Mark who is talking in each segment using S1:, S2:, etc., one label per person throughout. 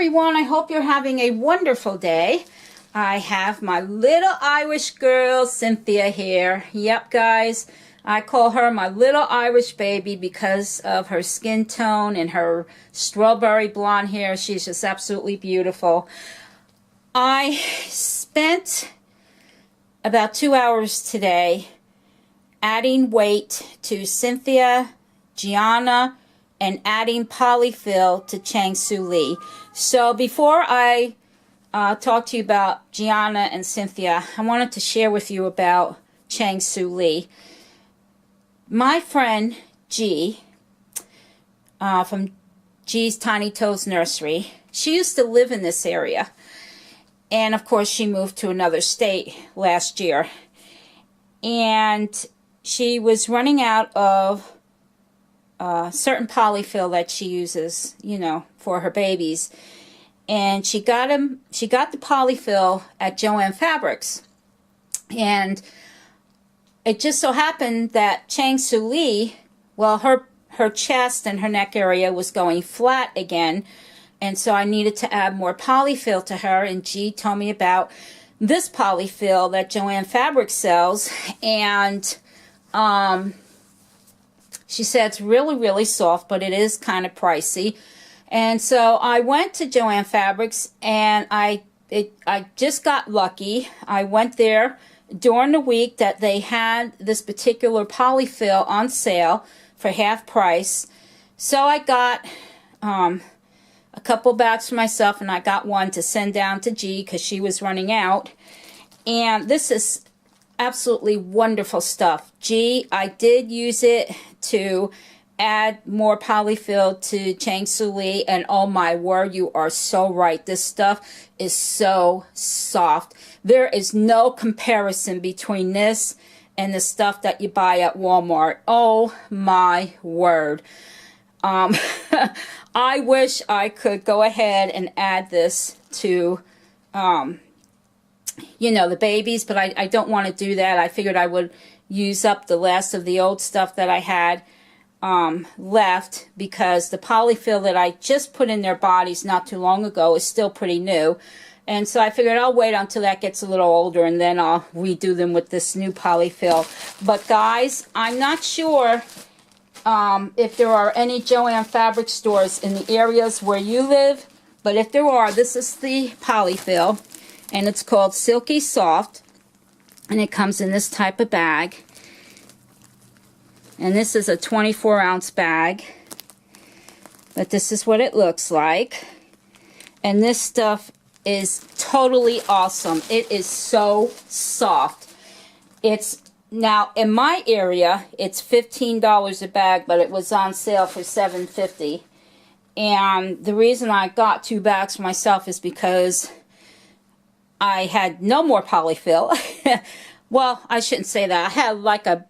S1: everyone, I hope you're having a wonderful day. I have my little Irish girl Cynthia here. Yep guys, I call her my little Irish baby because of her skin tone and her strawberry blonde hair. She's just absolutely beautiful. I spent about 2 hours today adding weight to Cynthia, Gianna, and adding polyfill to Chang Soo Lee. So before I talk to you about Gianna and Cynthia, I wanted to share with you about Chang Soo Lee. My friend G, from G's Tiny Toes Nursery, she used to live in this area. And of course she moved to another state last year. And she was running out of certain polyfill that she uses, you know, for her babies. And she got the polyfill at Joann Fabrics. And it just so happened that Chang Soo Lee, well, her chest and her neck area was going flat again. And so I needed to add more polyfill to her. And G told me about this polyfill that Joann Fabrics sells. And she said it's really, really soft, but it is kind of pricey. And so I went to Joann Fabrics, and I just got lucky. I went there during the week that they had this particular polyfill on sale for half price. So I got a couple bags for myself, and I got one to send down to G because she was running out. And this is absolutely wonderful stuff. G, I did use it to add more polyfill to Chang Soo Lee, and oh my word, you are so right. This stuff is so soft. There is no comparison between this and the stuff that you buy at Walmart. Oh my word. I wish I could go ahead and add this to you know, the babies, but I don't want to do that. I figured I would use up the last of the old stuff that I had left, because the polyfill that I just put in their bodies not too long ago is still pretty new. And so I figured I'll wait until that gets a little older, and then I'll redo them with this new polyfill. But guys, I'm not sure if there are any Joann Fabric stores in the areas where you live, but if there are, this is the polyfill. And it's called Silky Soft, and it comes in this type of bag. And this is a 24-ounce bag, but this is what it looks like. And this stuff is totally awesome. It is so soft. It's now in my area, it's $15 a bag, but it was on sale for $7.50. And the reason I got 2 bags for myself is because I had no more polyfill. Well, I shouldn't say that. I had like a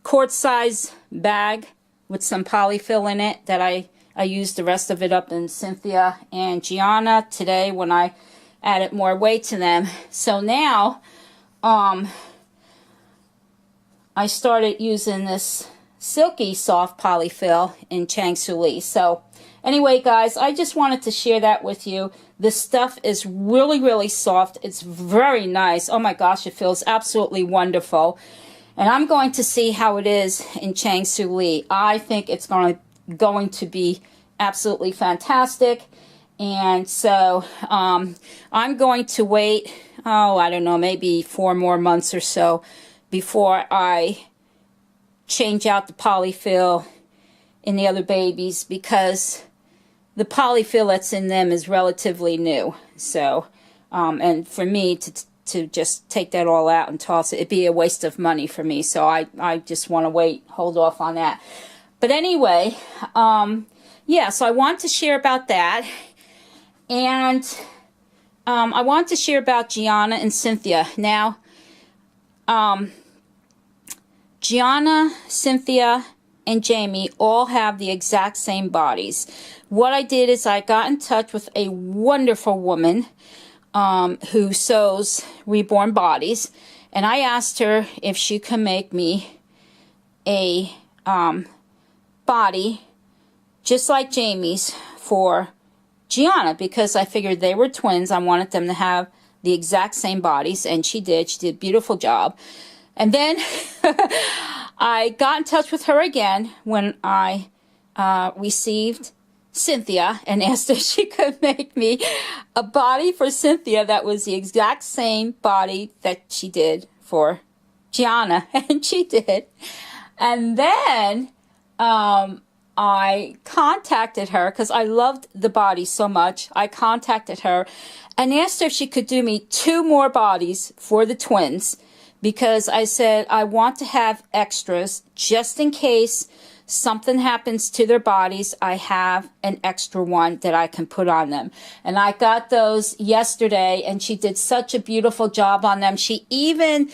S1: quart size bag with some polyfill in it that I used the rest of it up in Cynthia and Gianna today when I added more weight to them. So now I started using this Silky Soft polyfill in Chang Soo Lee. So anyway guys, I just wanted to share that with you. This stuff is really, really soft. It's very nice. Oh my gosh, it feels absolutely wonderful. And I'm going to see how it is in Chang Soo Lee. I think it's going to be absolutely fantastic. And so I'm going to wait, I don't know, maybe 4 more months or so before I change out the polyfill in the other babies, because the polyfill that's in them is relatively new. So, and for me to just take that all out and toss it, it'd be a waste of money for me. So I just want to wait, hold off on that. But anyway, yeah, so I want to share about that. And I want to share about Gianna and Cynthia. Now, Gianna, Cynthia, and Jamie all have the exact same bodies. What I did is I got in touch with a wonderful woman who sews reborn bodies, and I asked her if she could make me a body just like Jamie's for Gianna, because I figured they were twins. I wanted them to have the exact same bodies, and she did. She did a beautiful job. And then I got in touch with her again when I received Cynthia and asked if she could make me a body for Cynthia that was the exact same body that she did for Gianna, and she did. And then I contacted her because I loved the body so much. I contacted her and asked her if she could do me 2 more bodies for the twins, because I said I want to have extras just in case something happens to their bodies. I have an extra one that I can put on them. And I got those yesterday, and she did such a beautiful job on them. She even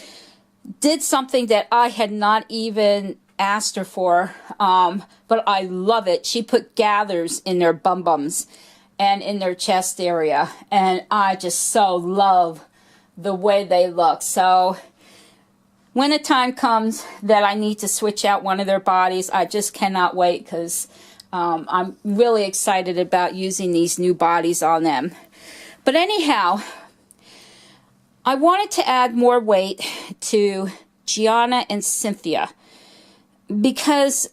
S1: did something that I had not even asked her for, but I love it. She put gathers in their bum-bums and in their chest area, and I just so love the way they look. So when the time comes that I need to switch out one of their bodies, I just cannot wait, because I'm really excited about using these new bodies on them. But anyhow, I wanted to add more weight to Gianna and Cynthia because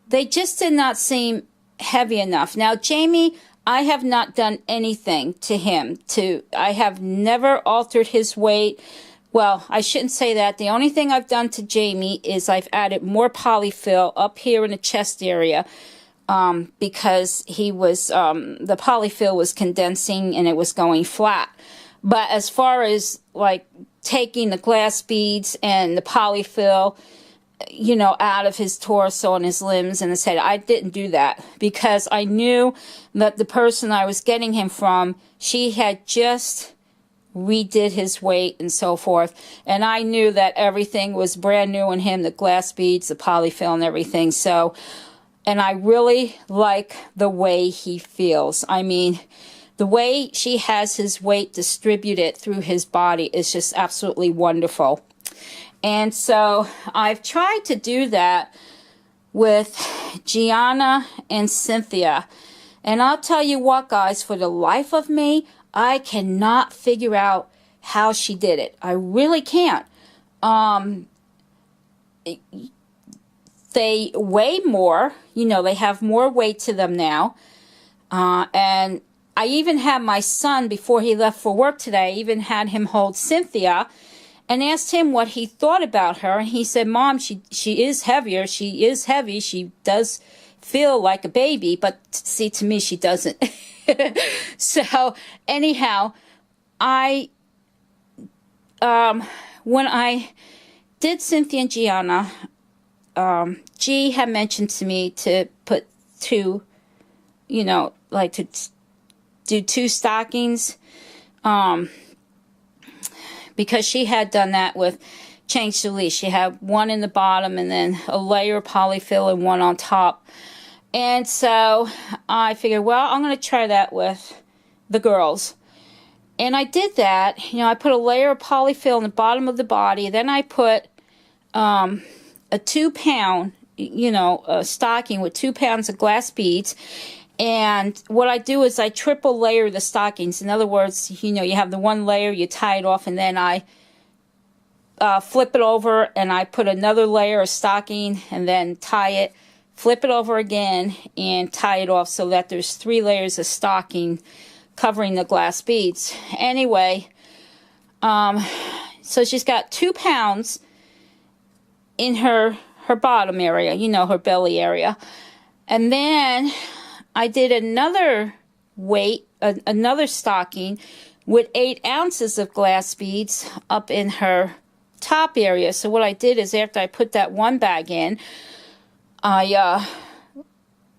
S1: they just did not seem heavy enough. Now, Jamie, I have not done anything to him. I have never altered his weight. Well, I shouldn't say that. The only thing I've done to Jamie is I've added more polyfill up here in the chest area, because he was, the polyfill was condensing and it was going flat. But as far as like taking the glass beads and the polyfill, you know, out of his torso and his limbs and his head, I didn't do that because I knew that the person I was getting him from, she had just redid his weight and so forth, and I knew that everything was brand new in him, the glass beads, the polyfill, and everything. So, and I really like the way he feels. I mean, the way she has his weight distributed through his body is just absolutely wonderful. And so I've tried to do that with Gianna and Cynthia. And I'll tell you what, guys, for the life of me, I cannot figure out how she did it. I really can't. They weigh more. You know, they have more weight to them now. And I even had my son, before he left for work today, I even had him hold Cynthia and asked him what he thought about her. And he said, Mom, she is heavier. She is heavy. She does feel like a baby, but see, to me, she doesn't. So anyhow, when I did Cynthia and Gianna, G had mentioned to me to put 2, you know, like to do 2 stockings, because she had done that with Change the Leash. She had one in the bottom and then a layer of polyfill and one on top. And so I figured, well, I'm going to try that with the girls. And I did that. You know, I put a layer of polyfill in the bottom of the body. Then I put a 2-pound, you know, stocking with 2 pounds of glass beads. And what I do is I triple layer the stockings. In other words, you know, you have the one layer, you tie it off, and then I flip it over and I put another layer of stocking and then tie it, flip it over again and tie it off so that there's 3 layers of stocking covering the glass beads. Anyway, so she's got 2 pounds in her bottom area, you know, her belly area. And then I did another weight, another stocking with 8 ounces of glass beads up in her top area. So what I did is after I put that one bag in, I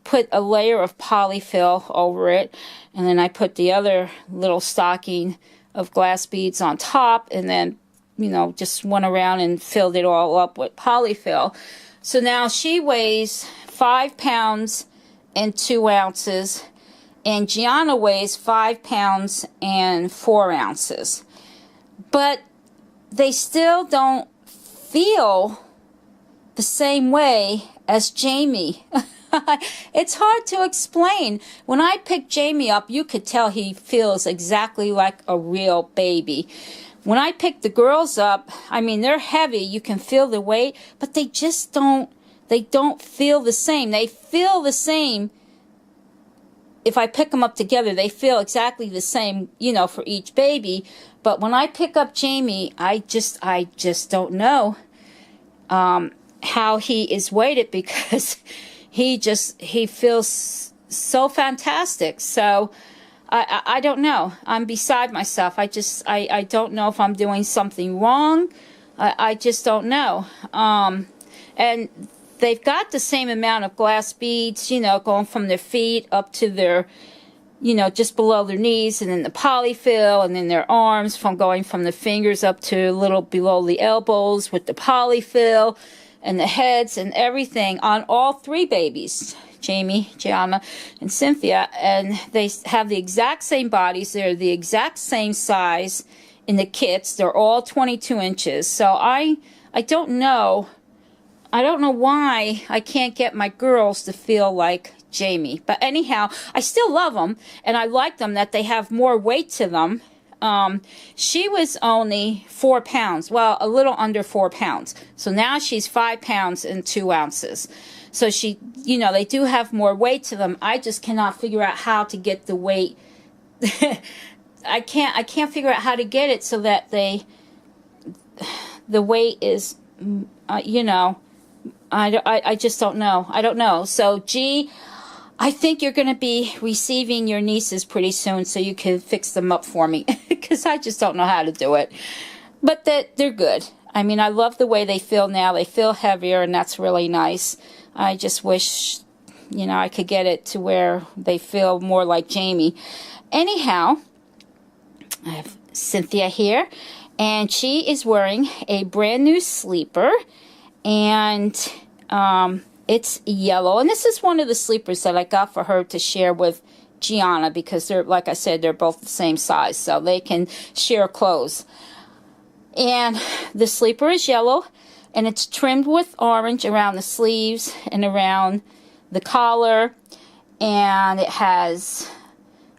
S1: put a layer of polyfill over it, and then I put the other little stocking of glass beads on top, and then, you know, just went around and filled it all up with polyfill. So now she weighs 5 pounds and 2 ounces, and Gianna weighs 5 pounds and 4 ounces. But they still don't feel the same way as Jamie. It's hard to explain. When I picked Jamie up, you could tell he feels exactly like a real baby. When I picked the girls up, I mean, they're heavy. You can feel the weight, but they just don't feel the same. They feel the same. If I pick them up together, they feel exactly the same, you know, for each baby. But when I pick up Jamie, I just don't know how he is weighted, because he feels so fantastic. So I don't know. I'm beside myself. I don't know if I'm doing something wrong. I just don't know. And they've got the same amount of glass beads, you know, going from their feet up to their, you know, just below their knees, and then the polyfill, and then their arms going from the fingers up to a little below the elbows with the polyfill, and the heads and everything on all three babies, Jamie, Gianna, and Cynthia. And they have the exact same bodies. They're the exact same size in the kits. They're all 22 inches. So I don't know. I don't know why I can't get my girls to feel like Jamie. But anyhow, I still love them, and I like them that they have more weight to them. She was only 4 pounds, well, a little under 4 pounds. So now she's 5 pounds and 2 ounces. So she, you know, they do have more weight to them. I just cannot figure out how to get the weight. I can't figure out how to get it so that the weight is, you know, I just don't know. I don't know. So, G, I think you're going to be receiving your nieces pretty soon, so you can fix them up for me, because I just don't know how to do it. But they're good. I mean, I love the way they feel now. They feel heavier, and that's really nice. I just wish, you know, I could get it to where they feel more like Jamie. Anyhow, I have Cynthia here, and she is wearing a brand new sleeper, and it's yellow. And this is one of the sleepers that I got for her to share with Gianna, because they're, like I said, they're both the same size, so they can share clothes. And the sleeper is yellow, and it's trimmed with orange around the sleeves and around the collar. And it has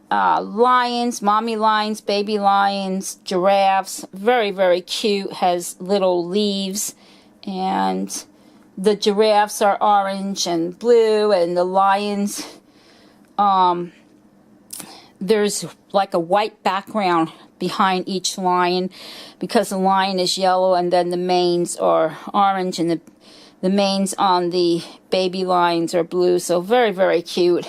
S1: lions, mommy lions, baby lions, giraffes. Very, very cute. Has little leaves, and the giraffes are orange and blue, and the lions, there's like a white background behind each lion, because the lion is yellow, and then the manes are orange, and the manes on the baby lions are blue. So very, very cute.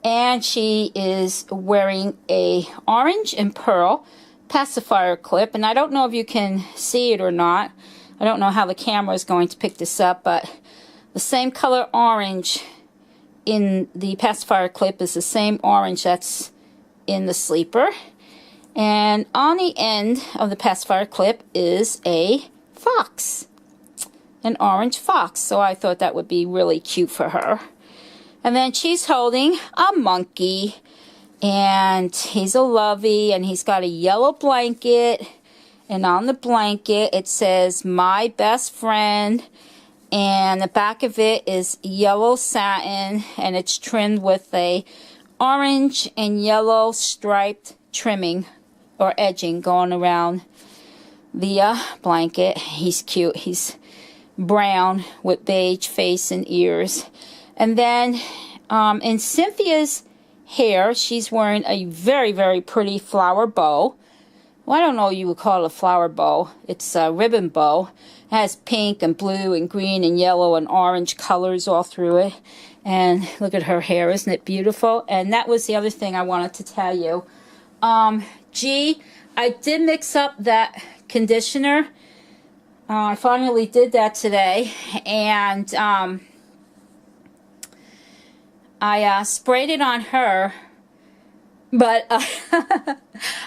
S1: And she is wearing a orange and pearl pacifier clip, and I don't know if you can see it or not. I don't know how the camera is going to pick this up, but the same color orange in the pacifier clip is the same orange that's in the sleeper. And on the end of the pacifier clip is a fox, an orange fox. So I thought that would be really cute for her. And then she's holding a monkey, and he's a lovey, and he's got a yellow blanket. And on the blanket, it says, "My best friend." And the back of it is yellow satin, and it's trimmed with a orange and yellow striped trimming or edging going around the blanket. He's cute. He's brown with beige face and ears. And then in Cynthia's hair, she's wearing a very, very pretty flower bow. Well, I don't know what you would call it a flower bow. It's a ribbon bow. It has pink and blue and green and yellow and orange colors all through it. And look at her hair. Isn't it beautiful? And that was the other thing I wanted to tell you. Gee, I did mix up that conditioner. I finally did that today. And I sprayed it on her. But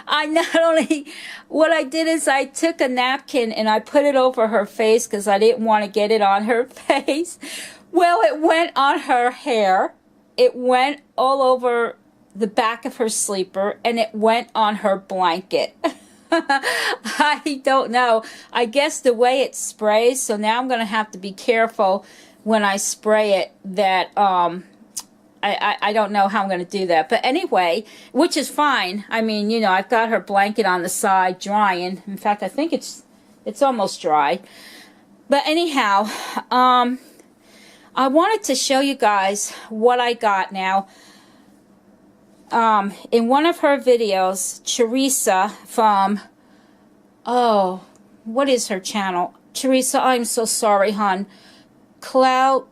S1: I not only, what I did is I took a napkin and I put it over her face, because I didn't want to get it on her face. Well, it went on her hair. It went all over the back of her sleeper, and it went on her blanket. I don't know. I guess the way it sprays, so now I'm going to have to be careful when I spray it that I don't know how I'm going to do that. But anyway, which is fine. I mean, you know, I've got her blanket on the side drying. In fact, I think it's almost dry. But anyhow, I wanted to show you guys what I got now. In one of her videos, Teresa from, oh, what is her channel? Teresa, I'm so sorry, hon. Cloud9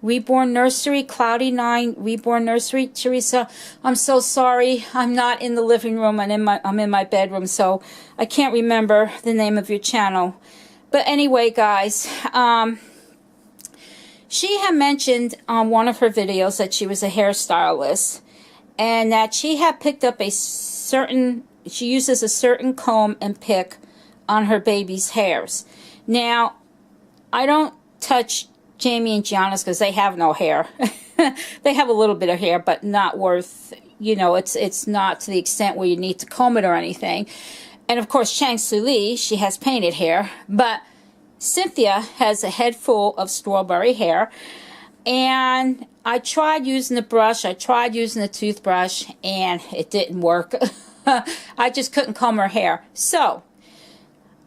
S1: Reborn Nursery, Cloudy9 Reborn Nursery. Teresa, I'm so sorry. I'm not in the living room. I'm in my bedroom, so I can't remember the name of your channel. But anyway, guys, she had mentioned on one of her videos that she was a hairstylist and that she had picked up she uses a certain comb and pick on her baby's hairs. Now, I don't touch Jamie and Gianna's because they have no hair. They have a little bit of hair, but not worth, you know, it's not to the extent where you need to comb it or anything. And of course, Chang Su Li, she has painted hair, but Cynthia has a head full of strawberry hair. And I tried using the brush, I tried using the toothbrush, and it didn't work. I just couldn't comb her hair. So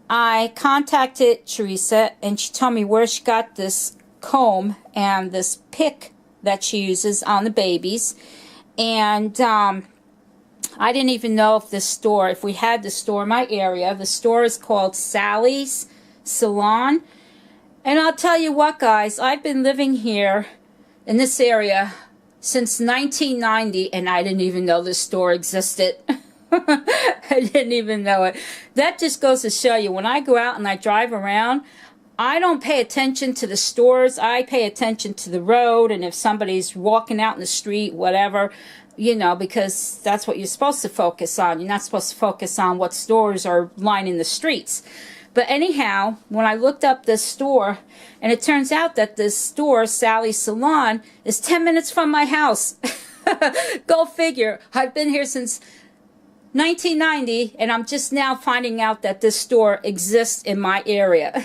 S1: I contacted Teresa, and she told me where she got this comb and this pick that she uses on the babies. And I didn't even know if this store, if we had the store in my area. The store is called Sally's Salon. And I'll tell you what, guys, I've been living here in this area since 1990, and I didn't even know this store existed. I didn't even know it. That just goes to show you, when I go out and I drive around, I don't pay attention to the stores. I pay attention to the road, and if somebody's walking out in the street, whatever, you know, because that's what you're supposed to focus on. You're not supposed to focus on what stores are lining the streets. But anyhow, when I looked up this store, and it turns out that this store, Sally's Salon, is 10 minutes from my house. Go figure. I've been here since 1990, and I'm just now finding out that this store exists in my area.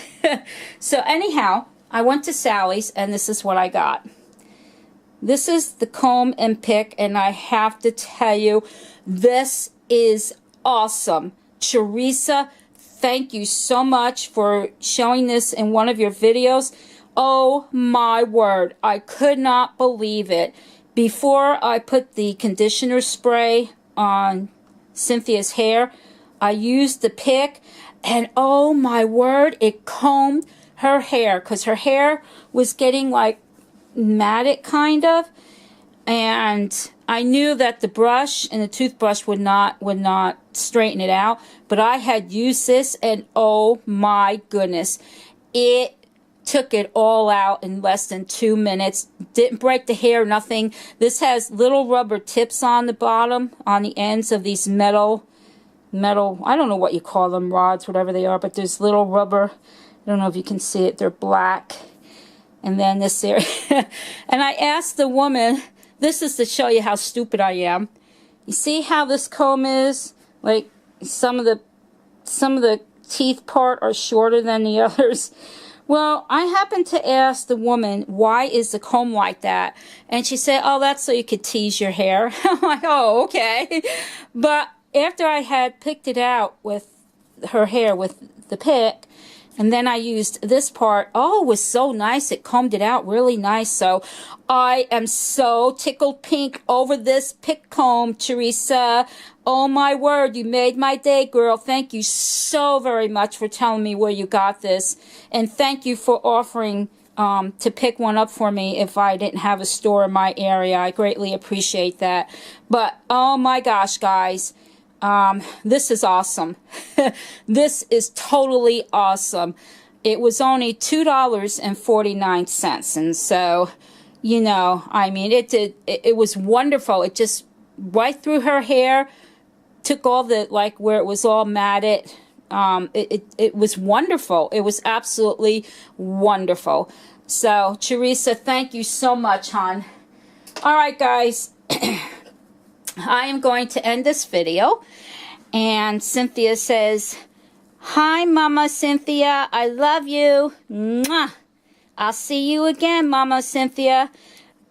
S1: So anyhow, I went to Sally's, and this is what I got. This is the comb and pick, and I have to tell you, this is awesome. Teresa, thank you so much for showing this in one of your videos. Oh my word, I could not believe it. Before I put the conditioner spray on Cynthia's hair, I used the pick, and oh my word, it combed her hair, because her hair was getting like matted kind of, and I knew that the brush and the toothbrush would not straighten it out, but I had used this, and oh my goodness, it took it all out in less than 2 minutes. Didn't break the hair, nothing. This has little rubber tips on the bottom, on the ends of these metal, I don't know what you call them, rods, whatever they are, but there's little rubber. I don't know if you can see it. They're black. And then this area. And I asked the woman, this is to show you how stupid I am. You see how this comb is? Like, some of the teeth part are shorter than the others. Well, I happened to ask the woman, why is the comb like that? And she said, oh, that's so you could tease your hair. I'm like, oh, okay. But after I had picked it out with her hair with the pick, and then I used this part, oh, it was so nice. It combed it out really nice. So I am so tickled pink over this pick comb, Teresa. Oh my word, you made my day, girl. Thank you so very much for telling me where you got this. And thank you for offering to pick one up for me if I didn't have a store in my area. I greatly appreciate that. But oh my gosh, guys. This is awesome. This is totally awesome. It was only $2.49. And so, you know, I mean, it was wonderful. It just right through her hair, took all the, like, where it was all matted. It was wonderful. It was absolutely wonderful. So, Teresa, thank you so much, hon. All right, guys. I am going to end this video, and Cynthia says, hi, Mama Cynthia, I love you. Mwah. I'll see you again, Mama Cynthia.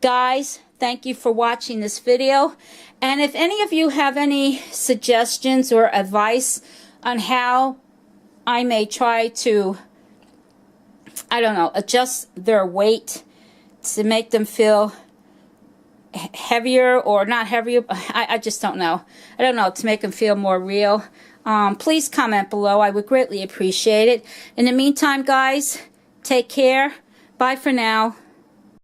S1: Guys, thank you for watching this video. And if any of you have any suggestions or advice on how I may try to, I don't know, adjust their weight to make them feel heavier or not heavier, I just don't know. I don't know, to make them feel more real. Please comment below. I would greatly appreciate it. In the meantime, guys, take care. Bye for now.